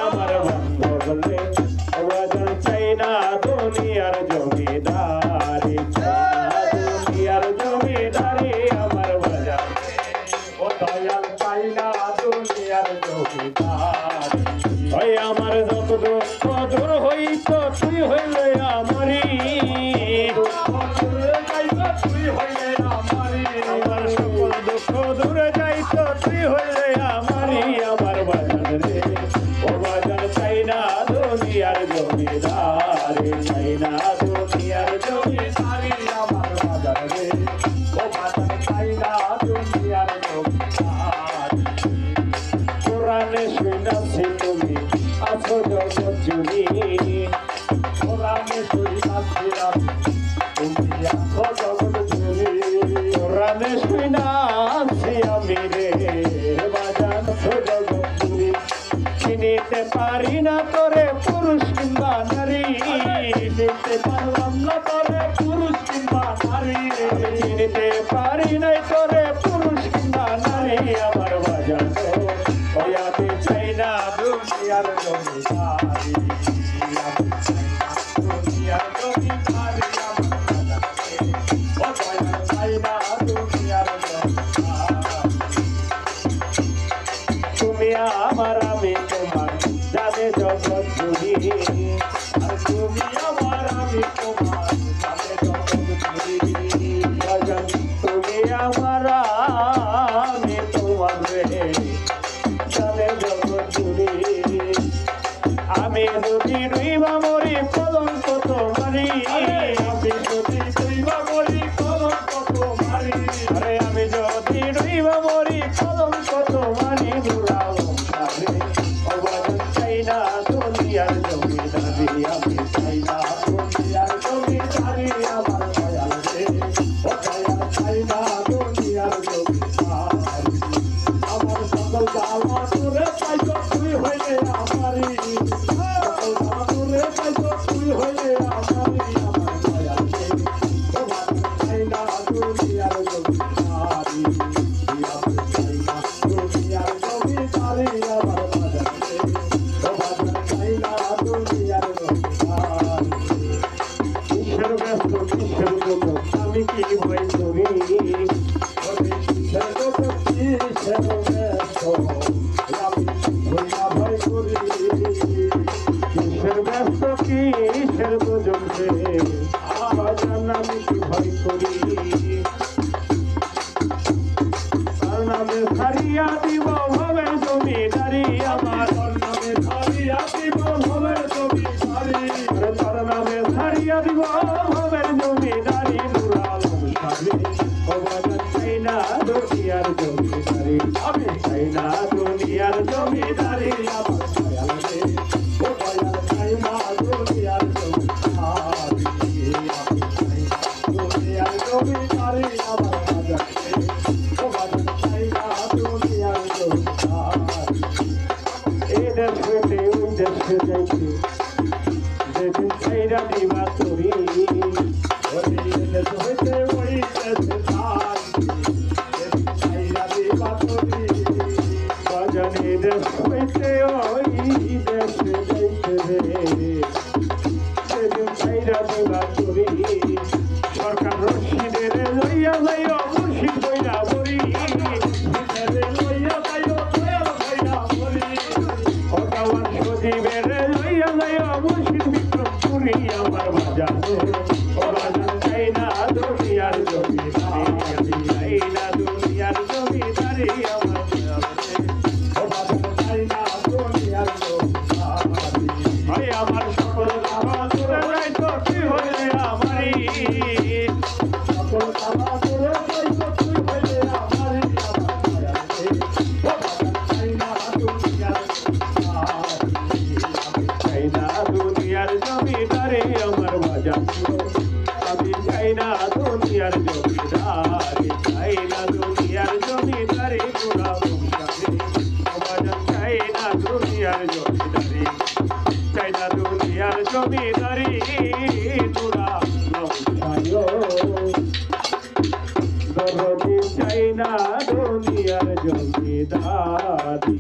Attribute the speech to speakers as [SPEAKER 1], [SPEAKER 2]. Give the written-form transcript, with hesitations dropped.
[SPEAKER 1] আমার বান্ধব রে বাজান চাই না দুনিয়ার জমিদারি, দুনিয়ার জমিদারি আমার বাজান ও দয়াল চাই না দুনিয়ার জমিদারি। ওই আমার যত দুঃখ দূর হইত তুই হইলে আমারি, আমার সকল দুঃখ দূরে যাইত তুই হইলে আমারি। আমার বাজান রে ও বাজান চাই না দুনিয়ার জমিদারি, চাই না দুনিয়ার জমিদারি আমার বাজান রে ও বাজান চাই না দুনিয়ার জমিদারি। কোরআনে শুনাছি তুমি আছো জগৎ জুড়ি, কোরআনে শুনাছি তুমি আছো জগৎ জুড়ি, কোরআনে শুনাছি আমি রে বাজান জগৎ জুড়ি। চিনিতে পারি না তোরে পুরুষ কিংবা নারী, চিনিতে পারলাম না তোরে পুরুষ কিংবা নারী, চিনিতে পারি নাই তোরে পুরুষ কিংবা নারী। আমার বাজান ওই আমি চাই না দুনিয়ার জমিদারি, আমি চাই না দুনিয়ার জমিদারি আমার বাজান ও দয়াল চাই না দুনিয়ার জমিদারি। তুমি আমার আমি তোমার জানে জগৎ জুড়ি, আর তুমি আমার আমি তোমার জানে জগৎ জুড়ি। বাজান তুমি আমার আমি তোমার রে জানে জগৎ জুড়ি। আমি যদি রইবা মরি কলঙ্ক তোমারি, আমি যদি রইবা মরি কলঙ্ক তোমারি, আরে আমি যদি রইবা মরি কলঙ্ক তোমারি। চাই না দুনিয়ার জমিদারি, আমি চাই না দুনিয়ার জমিদারি আমার দয়াল রে ও দয়াল চাই না দুনিয়ার জমিদারি। আমার সকল জামা তোরে পাইছো তুই হইলে আমারি, সকল জামা তোরে পাইছো তুই হইলে আমারি। আমার দয়াল রে ও চাই না দুনিয়ার জমিদারি, আমি চাই না দুনিয়ার জমিদারি আমার আমি কি ভয় করি ভয় করি কিসের ব্যস্ত কিসের বুঝবে আমার আমি কি ভয় করি। তার নামে ছাড়িয়া দিব ভবের জমিদারি, আমার নামে ছাড়িয়া দিব ভবের জমিদারি, তার নামে ছাড়িয়া দিব ভবের জমিদারি। চাই না দুনিয়ার জমিদারি, আমি চাই না দুনিয়ার জমিদারি আমার দয়াল রে ও দয়াল চাই না দুনিয়ার জমিদারি, আমি চাই না দুনিয়ার জমিদারি আমার বাজান রে ও বাজান চাই না দুনিয়ার জমিদারি। এই দেশ হইতে ওই দেশে যাইতে যেদিন চাইরা দিবা তোরি, ওই দেশ হইতে ওই দেশে বাজানি দেশ হইতে ওই দেশে যাইতে রে সেদিন চাইরা দিবা তোরি। সরকার রশিদের লইয়া যাইও মুর্শিদ বইরা বরি, লইয়া যাইও দয়াল বইরা বরি, ভগবান সজীবের লইয়া যাইও মুর্শিদ বিক্রমপুরি। আমার বাজান ও বাজান চাই না দুনিয়ার জমিদারি, আমি চাই না দুনিয়ার জমিদারি আমার ও বাজান চাই না দুনিয়ার জমিদারি। ভাই আমার সকল খাওয়া তোরে যাইতো তুই হইলে আমারি, সকল খাওয়া তোরে যাইতো তুই হইলে আমারি। আমার দয়াল রে ও বাজান চাই না দুনিয়ার জমিদারি, আমি চাই না দুনিয়ার জমিদারি আমার বাজান, আমি চাই না দুনিয়ার জমিদারি, চাই না দুনিয়ার জমিদারি পুরা বংশারে ও বাজান চাই না দুনিয়ার জমিদারি, চাই না দুনিয়ার জমিদারি পুরা বংশারে দরদি চাই না দুনিয়ার জমিদারি।